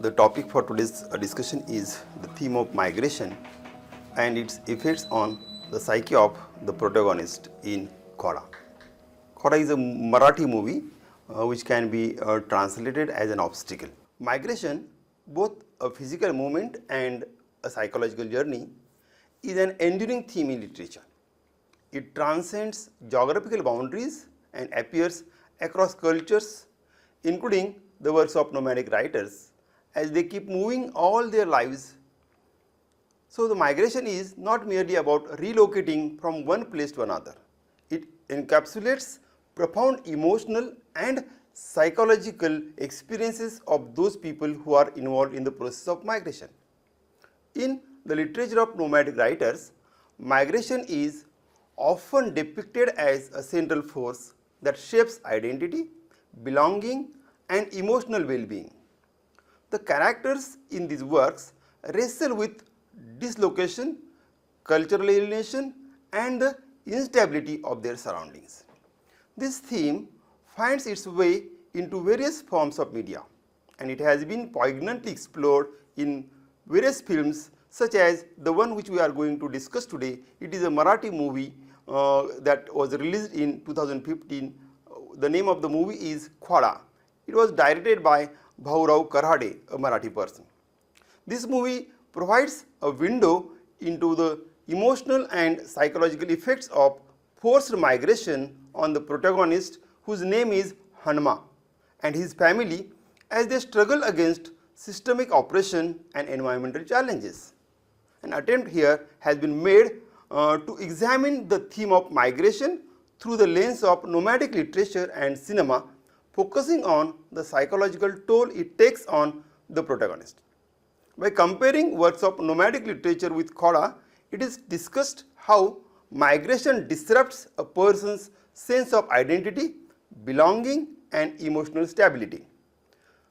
The topic for today's discussion is the theme of migration and its effects on the psyche of the protagonist in Khora. Khora is a Marathi movie which can be translated as an obstacle. Migration, both a physical movement and a psychological journey, is an enduring theme in literature. It transcends geographical boundaries and appears across cultures, including the works of nomadic writers, as they keep moving all their lives. So the migration is not merely about relocating from one place to another. It encapsulates profound emotional and psychological experiences of those people who are involved in the process of migration. In the literature of nomadic writers, migration is often depicted as a central force that shapes identity, belonging, and emotional well-being. The characters in these works wrestle with dislocation, cultural alienation, and the instability of their surroundings. This theme finds its way into various forms of media, and it has been poignantly explored in various films, such as the one which we are going to discuss today. It is a Marathi movie that was released in 2015. The name of the movie is Khora. It was directed by Bhaurao Karhade, a Marathi person. This movie provides a window into the emotional and psychological effects of forced migration on the protagonist, whose name is Hanma, and his family as they struggle against systemic oppression and environmental challenges. An attempt here has been made to examine the theme of migration through the lens of nomadic literature and cinema, focusing on the psychological toll it takes on the protagonist. By comparing works of nomadic literature with Khora, it is discussed how migration disrupts a person's sense of identity, belonging, and emotional stability.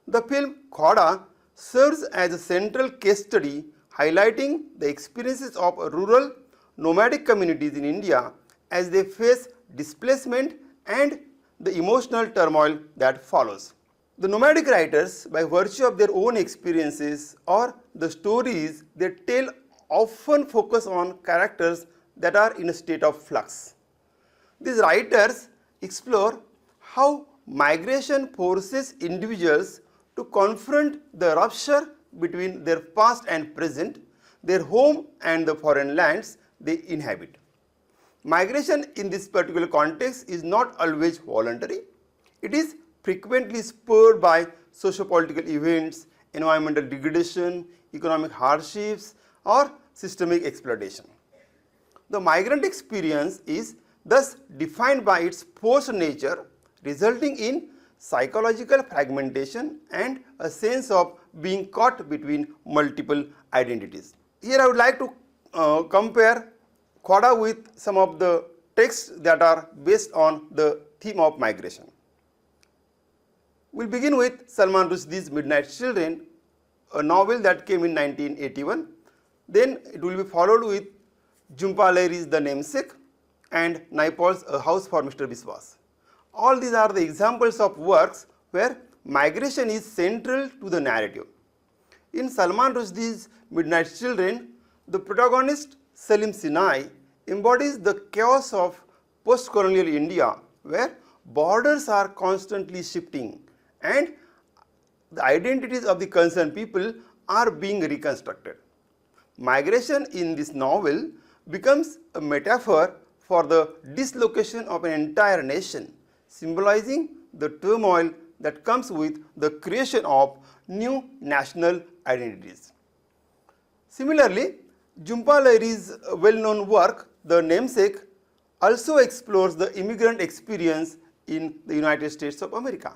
The film Khora serves as a central case study highlighting the experiences of rural nomadic communities in India as they face displacement and the emotional turmoil that follows. The nomadic writers, by virtue of their own experiences or the stories they tell, often focus on characters that are in a state of flux. These writers explore how migration forces individuals to confront the rupture between their past and present, their home and the foreign lands they inhabit. Migration in this particular context is not always voluntary. It is frequently spurred by socio-political events, environmental degradation, economic hardships, or systemic exploitation. The migrant experience is thus defined by its forced nature, resulting in psychological fragmentation and a sense of being caught between multiple identities. Here I would like to compare Khora with some of the texts that are based on the theme of migration. We will begin with Salman Rushdie's Midnight Children, a novel that came in 1981. Then it will be followed with Jhumpa Lahiri's The Namesake and Naipaul's A House for Mr. Biswas. All these are the examples of works where migration is central to the narrative. In Salman Rushdie's Midnight Children, the protagonist Salim Sinai embodies the chaos of post-colonial India, where borders are constantly shifting and the identities of the concerned people are being reconstructed. Migration in this novel becomes a metaphor for the dislocation of an entire nation, symbolizing the turmoil that comes with the creation of new national identities. Similarly, Jhumpa Lahiri's well-known work, The Namesake, also explores the immigrant experience in the United States of America.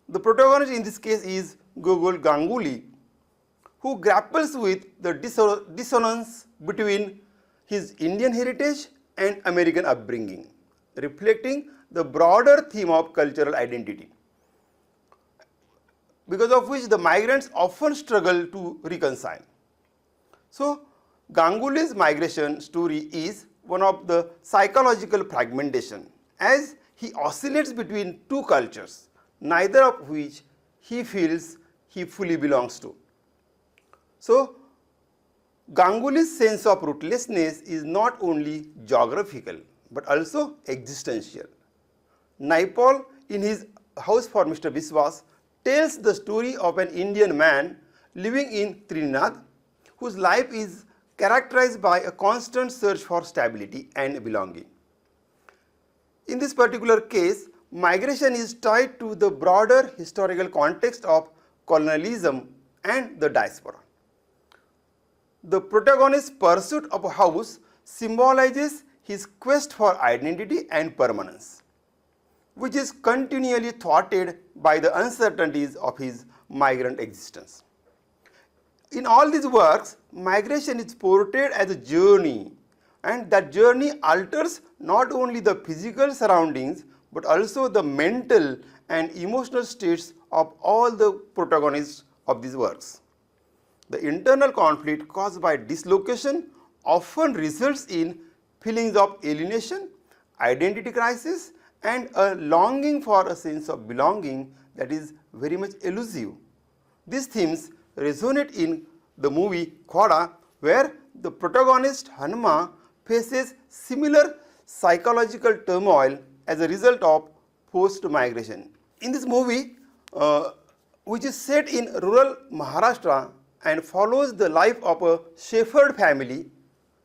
The protagonist in this case is Gogol Ganguly, who grapples with the dissonance between his Indian heritage and American upbringing, reflecting the broader theme of cultural identity, because of which the migrants often struggle to reconcile. So, Ganguly's migration story is one of the psychological fragmentation, as he oscillates between two cultures, neither of which he feels he fully belongs to. So, Ganguly's sense of rootlessness is not only geographical but also existential. Naipaul, in his House for Mr. Biswas, tells the story of an Indian man living in Trinidad whose life is characterized by a constant search for stability and belonging. In this particular case, migration is tied to the broader historical context of colonialism and the diaspora. The protagonist's pursuit of a house symbolizes his quest for identity and permanence, which is continually thwarted by the uncertainties of his migrant existence. In all these works, migration is portrayed as a journey, and that journey alters not only the physical surroundings but also the mental and emotional states of all the protagonists of these works. The internal conflict caused by dislocation often results in feelings of alienation, identity crisis, and a longing for a sense of belonging that is very much elusive. These themes resonate in the movie Khwada, where the protagonist Hanuma faces similar psychological turmoil as a result of forced migration. In this movie, which is set in rural Maharashtra and follows the life of a shepherd family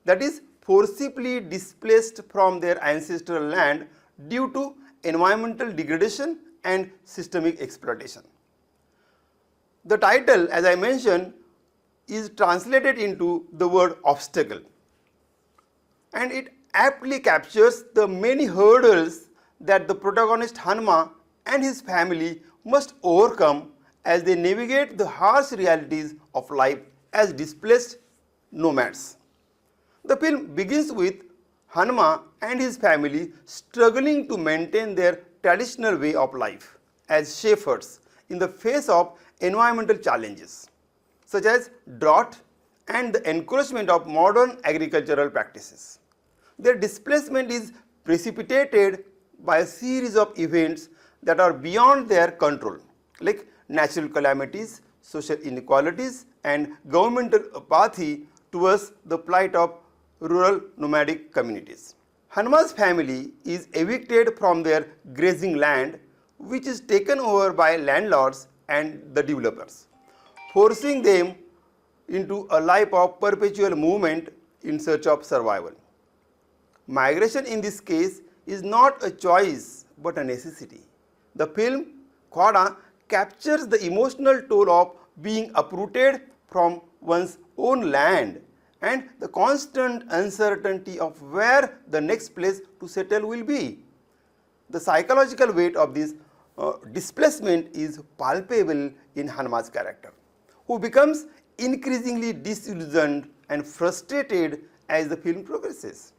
that is forcibly displaced from their ancestral land due to environmental degradation and systemic exploitation. The title, as I mentioned, is translated into the word obstacle, and it aptly captures the many hurdles that the protagonist Hanuma and his family must overcome as they navigate the harsh realities of life as displaced nomads. The film begins with Hanuma and his family struggling to maintain their traditional way of life as shepherds in the face of environmental challenges such as drought and the encroachment of modern agricultural practices. Their displacement is precipitated by a series of events that are beyond their control, like natural calamities, social inequalities, and governmental apathy towards the plight of rural nomadic communities. Hanuma's family is evicted from their grazing land, which is taken over by landlords and the developers, forcing them into a life of perpetual movement in search of survival. Migration in this case is not a choice but a necessity. The film Khwada captures the emotional toll of being uprooted from one's own land and the constant uncertainty of where the next place to settle will be. The psychological weight of this displacement is palpable in Hanuma's character, who becomes increasingly disillusioned and frustrated as the film progresses.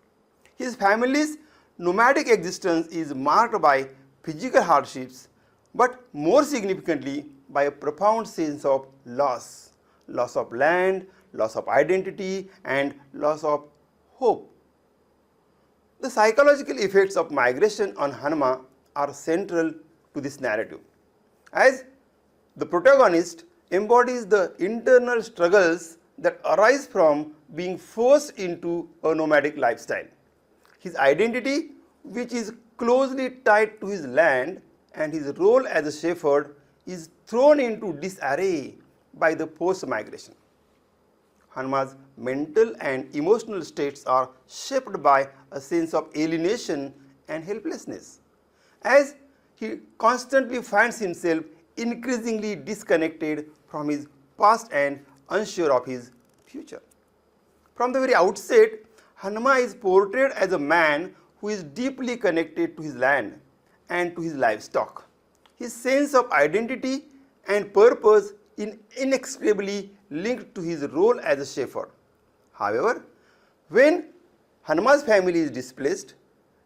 His family's nomadic existence is marked by physical hardships, but more significantly by a profound sense of loss of land, loss of identity, and loss of hope. The psychological effects of migration on Hanuma are central to this narrative, as the protagonist embodies the internal struggles that arise from being forced into a nomadic lifestyle. His identity, which is closely tied to his land, and his role as a shepherd is thrown into disarray by the forced migration. Hanuma's mental and emotional states are shaped by a sense of alienation and helplessness, as he constantly finds himself increasingly disconnected from his past and unsure of his future. From the very outset, Hanuma is portrayed as a man who is deeply connected to his land and to his livestock. His sense of identity and purpose is inextricably linked to his role as a shepherd. However, when Hanuma's family is displaced,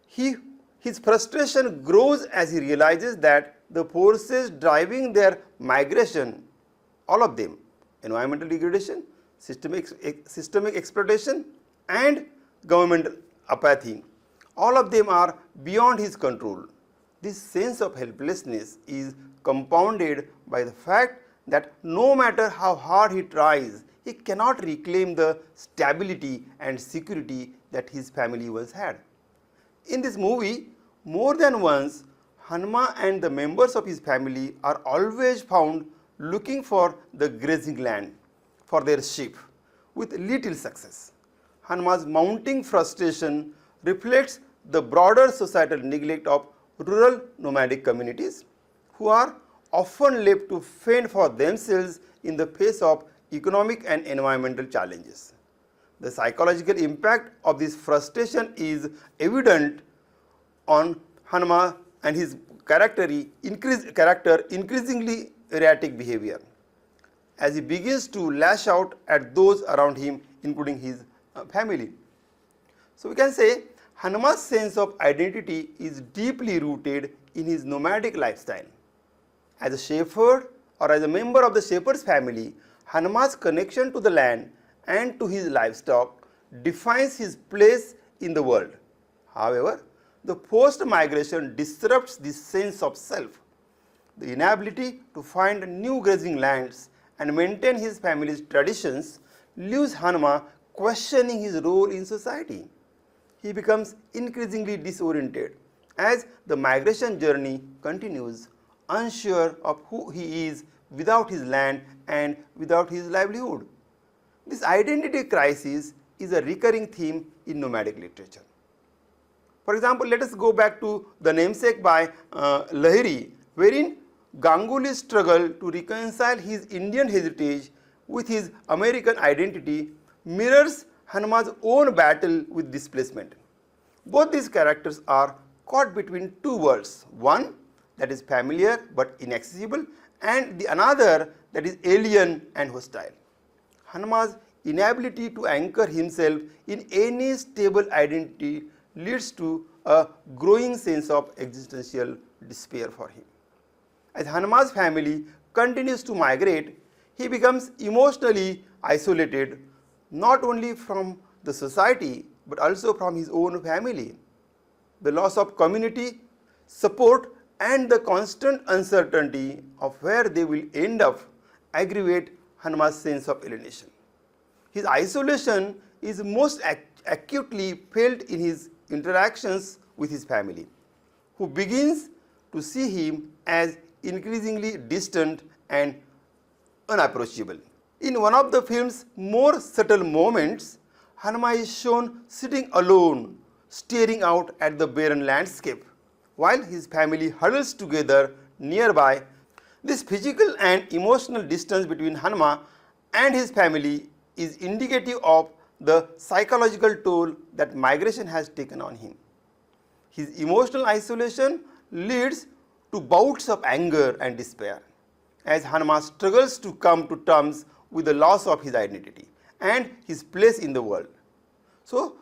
his frustration grows as he realizes that the forces driving their migration, all of them, environmental degradation, systemic exploitation, and governmental apathy, all of them are beyond his control. This sense of helplessness is compounded by the fact that no matter how hard he tries, he cannot reclaim the stability and security that his family once had. In this movie, more than once, Hanuma and the members of his family are always found looking for the grazing land for their sheep with little success. Hanuma's mounting frustration reflects the broader societal neglect of rural nomadic communities who are often left to fend for themselves in the face of economic and environmental challenges. The psychological impact of this frustration is evident on Hanuma and his increasingly erratic behavior as he begins to lash out at those around him, including his family. So we can say Hanuma's sense of identity is deeply rooted in his nomadic lifestyle. As a shepherd or as a member of the shepherd's family, Hanuma's connection to the land and to his livestock defines his place in the world. However, the forced migration disrupts this sense of self. The inability to find new grazing lands and maintain his family's traditions leaves Hanuma questioning his role in society. He becomes increasingly disoriented as the migration journey continues, unsure of who he is without his land and without his livelihood. This identity crisis is a recurring theme in nomadic literature. For example, let us go back to The Namesake by Lahiri, wherein Ganguly's struggle to reconcile his Indian heritage with his American identity mirrors Hanuma's own battle with displacement. Both these characters are caught between two worlds, one that is familiar but inaccessible, and the another that is alien and hostile. Hanuma's inability to anchor himself in any stable identity leads to a growing sense of existential despair for him. As Hanuma's family continues to migrate, he becomes emotionally isolated not only from the society but also from his own family. The loss of community support and the constant uncertainty of where they will end up aggravate Hanuma's sense of alienation. His isolation is most acutely felt in his interactions with his family, who begins to see him as increasingly distant and unapproachable. In one of the film's more subtle moments, Hanuma is shown sitting alone, staring out at the barren landscape, while his family huddles together nearby. This physical and emotional distance between Hanuma and his family is indicative of the psychological toll that migration has taken on him. His emotional isolation leads to bouts of anger and despair as Hanuma struggles to come to terms with the loss of his identity and his place in the world. So,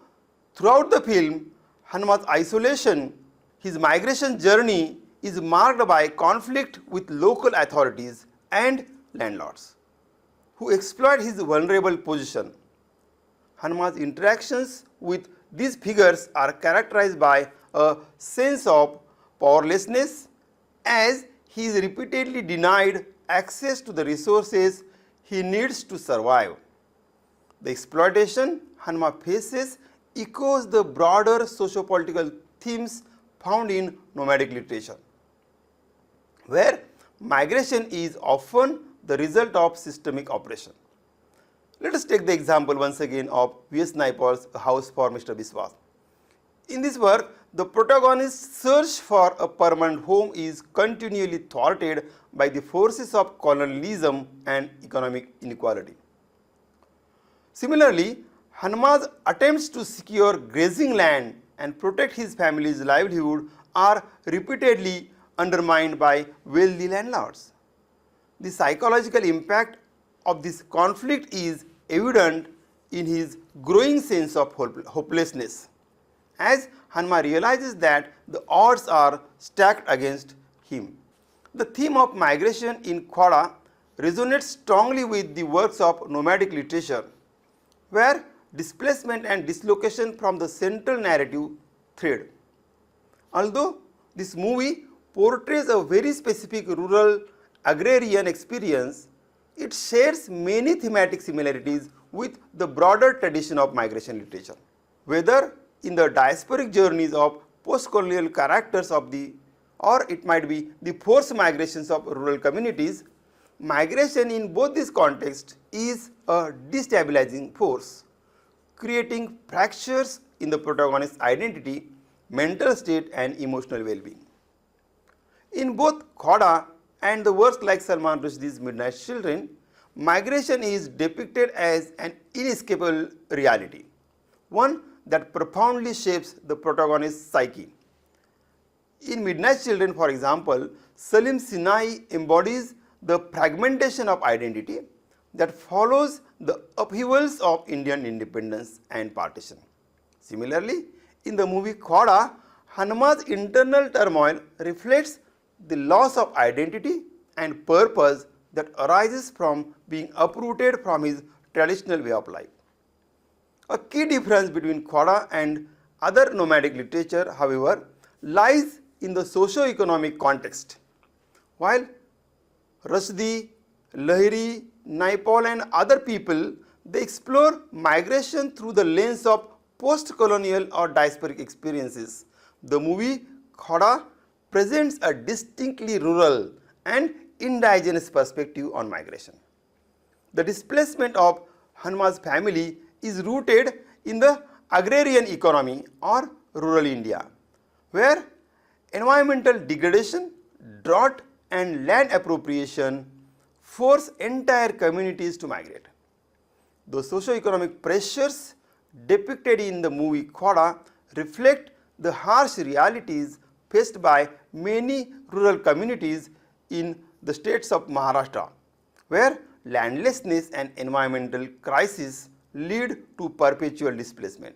throughout the film, Hanuma's isolation, his migration journey is marked by conflict with local authorities and landlords who exploit his vulnerable position. Hanuma's interactions with these figures are characterized by a sense of powerlessness as he is repeatedly denied access to the resources he needs to survive. The exploitation Hanuma faces echoes the broader socio-political themes found in nomadic literature, where migration is often the result of systemic oppression. Let us take the example once again of V.S. Naipaul's A House for Mr. Biswas. In this work, the protagonist's search for a permanent home is continually thwarted by the forces of colonialism and economic inequality. Similarly, Hanuma's attempts to secure grazing land and protect his family's livelihood are repeatedly undermined by wealthy landlords. The psychological impact of this conflict is evident in his growing sense of hopelessness, as Hanuma realizes that the odds are stacked against him. The theme of migration in Khwada resonates strongly with the works of nomadic literature, where displacement and dislocation from the central narrative thread. Although this movie portrays a very specific rural agrarian experience, it shares many thematic similarities with the broader tradition of migration literature. Whether in the diasporic journeys of post-colonial characters of the, or it might be the forced migrations of rural communities, migration in both these contexts is a destabilizing force, creating fractures in the protagonist's identity, mental state and emotional well-being. In both Khoda and the works like Salman Rushdie's Midnight Children, migration is depicted as an inescapable reality, one that profoundly shapes the protagonist's psyche. In Midnight Children, for example, Salim Sinai embodies the fragmentation of identity that follows the upheavals of Indian independence and partition. Similarly, in the movie Khoda, Hanuman's internal turmoil reflects the loss of identity and purpose that arises from being uprooted from his traditional way of life. A key difference between Khoda and other nomadic literature, however, lies in the socio-economic context. While Rushdie, Lahiri, Naipaul and other people, they explore migration through the lens of post-colonial or diasporic experiences, the movie Khoda presents a distinctly rural and indigenous perspective on migration. The displacement of Hanuman's family is rooted in the agrarian economy or rural India, where environmental degradation, drought and land appropriation force entire communities to migrate. The socio-economic pressures depicted in the movie Khoda reflect the harsh realities faced by many rural communities in the states of Maharashtra, where landlessness and environmental crisis lead to perpetual displacement.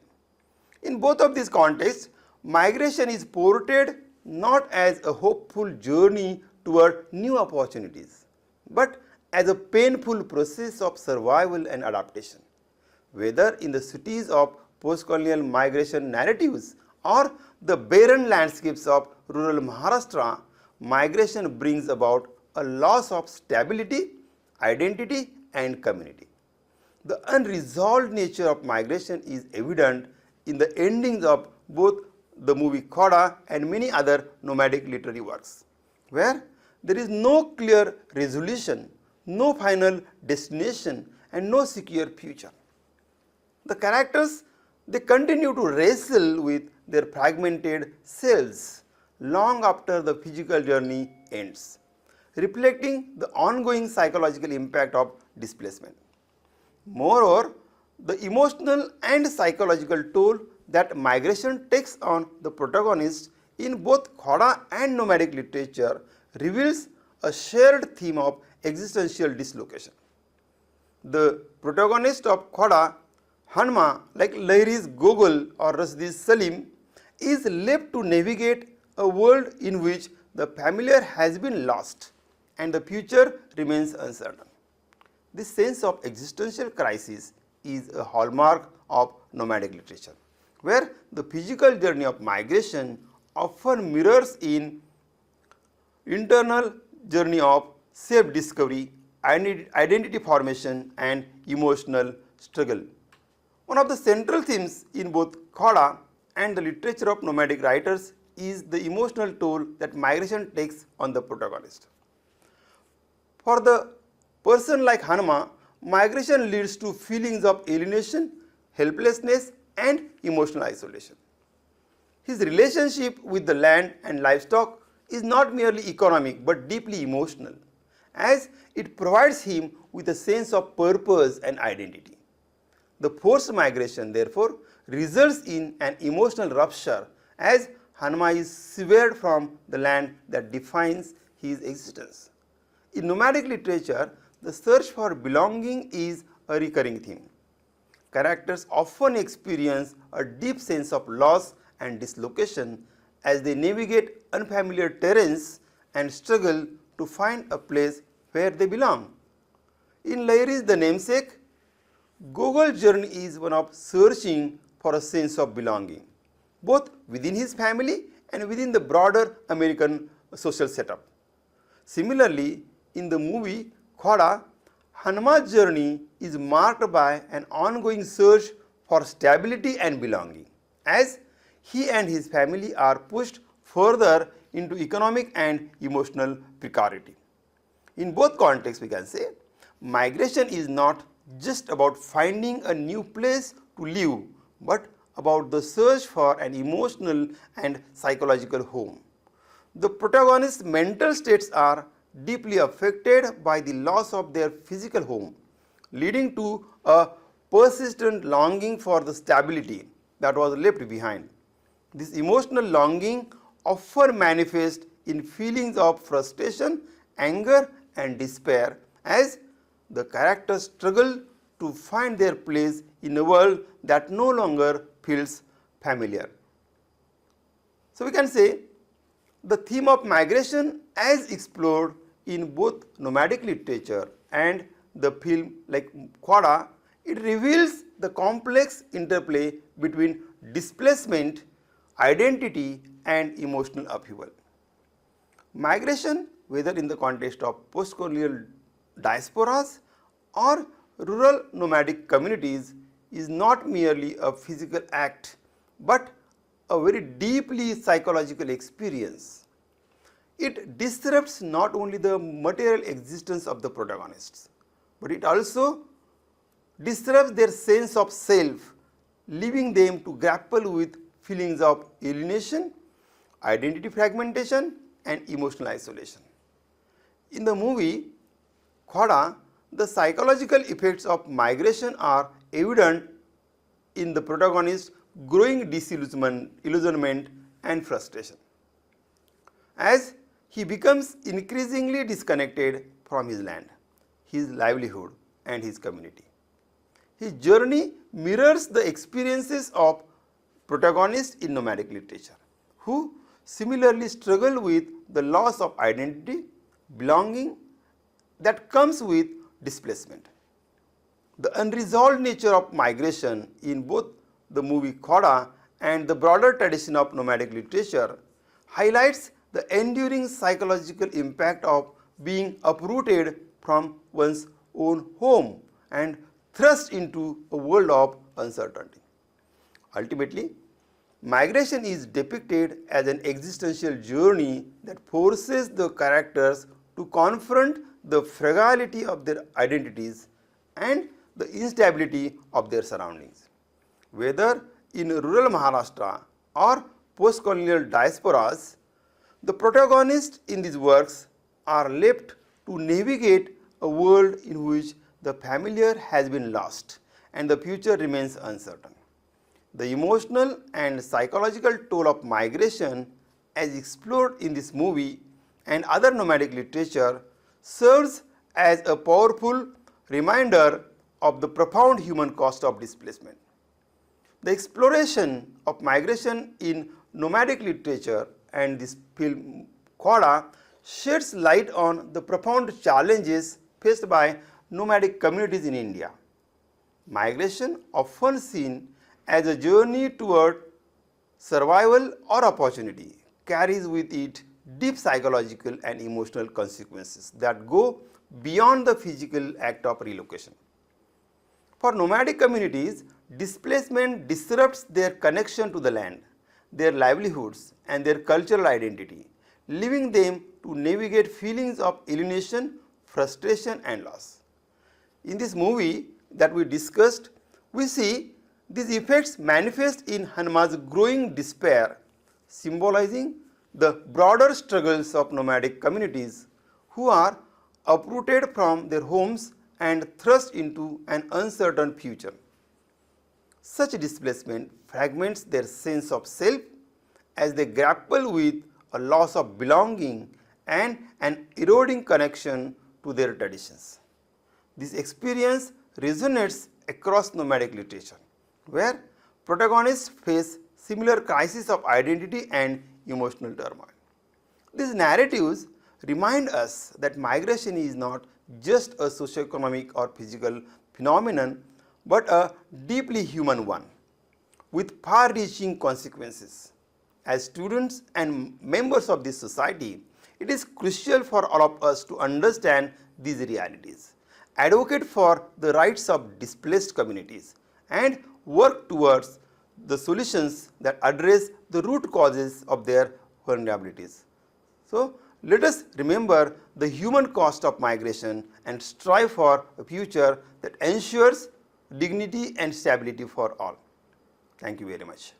In both of these contexts, migration is portrayed not as a hopeful journey toward new opportunities, but as a painful process of survival and adaptation. Whether in the cities of post-colonial migration narratives or the barren landscapes of rural Maharashtra, migration brings about a loss of stability, identity and community. The unresolved nature of migration is evident in the endings of both the movie Khoda and many other nomadic literary works, where there is no clear resolution, no final destination and no secure future. The characters, they continue to wrestle with their fragmented selves long after the physical journey ends, reflecting the ongoing psychological impact of displacement. Moreover, the emotional and psychological toll that migration takes on the protagonist in both Khoda and nomadic literature reveals a shared theme of existential dislocation. The protagonist of Khoda, Hanuman, like Lahiri's Gogol or Rushdie's Salim, is left to navigate a world in which the familiar has been lost and the future remains uncertain. This sense of existential crisis is a hallmark of nomadic literature, where the physical journey of migration often mirrors in internal journey of self-discovery, identity formation and emotional struggle. One of the central themes in both Khoda and the literature of nomadic writers is the emotional toll that migration takes on the protagonist. For the person like Hanuman, migration leads to feelings of alienation, helplessness and emotional isolation. His relationship with the land and livestock is not merely economic but deeply emotional, as it provides him with a sense of purpose and identity. The forced migration, therefore, results in an emotional rupture as Hanuman is severed from the land that defines his existence. In nomadic literature, the search for belonging is a recurring theme. Characters often experience a deep sense of loss and dislocation as they navigate unfamiliar terrains and struggle to find a place where they belong. In Lahiri's The Namesake, Gogol's journey is one of searching for a sense of belonging, both within his family and within the broader American social setup. Similarly, in the movie Khoda, Hanuman's journey is marked by an ongoing search for stability and belonging, as he and his family are pushed further into economic and emotional precarity. In both contexts, we can say migration is not just about finding a new place to live, but about the search for an emotional and psychological home. The protagonist's mental states are deeply affected by the loss of their physical home, leading to a persistent longing for the stability that was left behind. This emotional longing often manifests in feelings of frustration, anger, and despair as the characters struggle to find their place in a world that no longer feels familiar. So we can say the theme of migration as explored in both nomadic literature and the film like Khwada, it reveals the complex interplay between displacement, identity, and emotional upheaval. Migration, whether in the context of post-colonial diasporas or rural nomadic communities, is not merely a physical act but a very deeply psychological experience. It disrupts not only the material existence of the protagonists, but it also disrupts their sense of self, leaving them to grapple with feelings of alienation, identity fragmentation, and emotional isolation. In the movie Khwada, the psychological effects of migration are evident in the protagonist's growing disillusionment and frustration, as he becomes increasingly disconnected from his land, his livelihood, and his community. His journey mirrors the experiences of protagonists in nomadic literature, who similarly struggle with the loss of identity, belonging that comes with displacement. The unresolved nature of migration in both the movie Khwada and the broader tradition of nomadic literature highlights the enduring psychological impact of being uprooted from one's own home and thrust into a world of uncertainty. Ultimately, migration is depicted as an existential journey that forces the characters to confront the fragility of their identities and the instability of their surroundings. Whether in rural Maharashtra or post-colonial diasporas, the protagonists in these works are left to navigate a world in which the familiar has been lost and the future remains uncertain. The emotional and psychological toll of migration, as explored in this movie and other nomadic literature, serves as a powerful reminder of the profound human cost of displacement. The exploration of migration in nomadic literature and this film Khwada sheds light on the profound challenges faced by nomadic communities in India. Migration, often seen as a journey toward survival or opportunity, carries with it deep psychological and emotional consequences that go beyond the physical act of relocation. For nomadic communities, displacement disrupts their connection to the land, their livelihoods, and their cultural identity, leaving them to navigate feelings of alienation, frustration, and loss. In this movie that we discussed, we see these effects manifest in Hanuman's growing despair, symbolizing the broader struggles of nomadic communities who are uprooted from their homes and thrust into an uncertain future. Such displacement fragments their sense of self as they grapple with a loss of belonging and an eroding connection to their traditions. This experience resonates across nomadic literature, where protagonists face similar crises of identity and emotional turmoil. These narratives remind us that migration is not just a socioeconomic or physical phenomenon, but a deeply human one, with far-reaching consequences. As students and members of this society, it is crucial for all of us to understand these realities advocate for the rights of displaced communities, and work towards the solutions that address the root causes of their vulnerabilities. So, let us remember the human cost of migration and strive for a future that ensures dignity and stability for all. Thank you very much.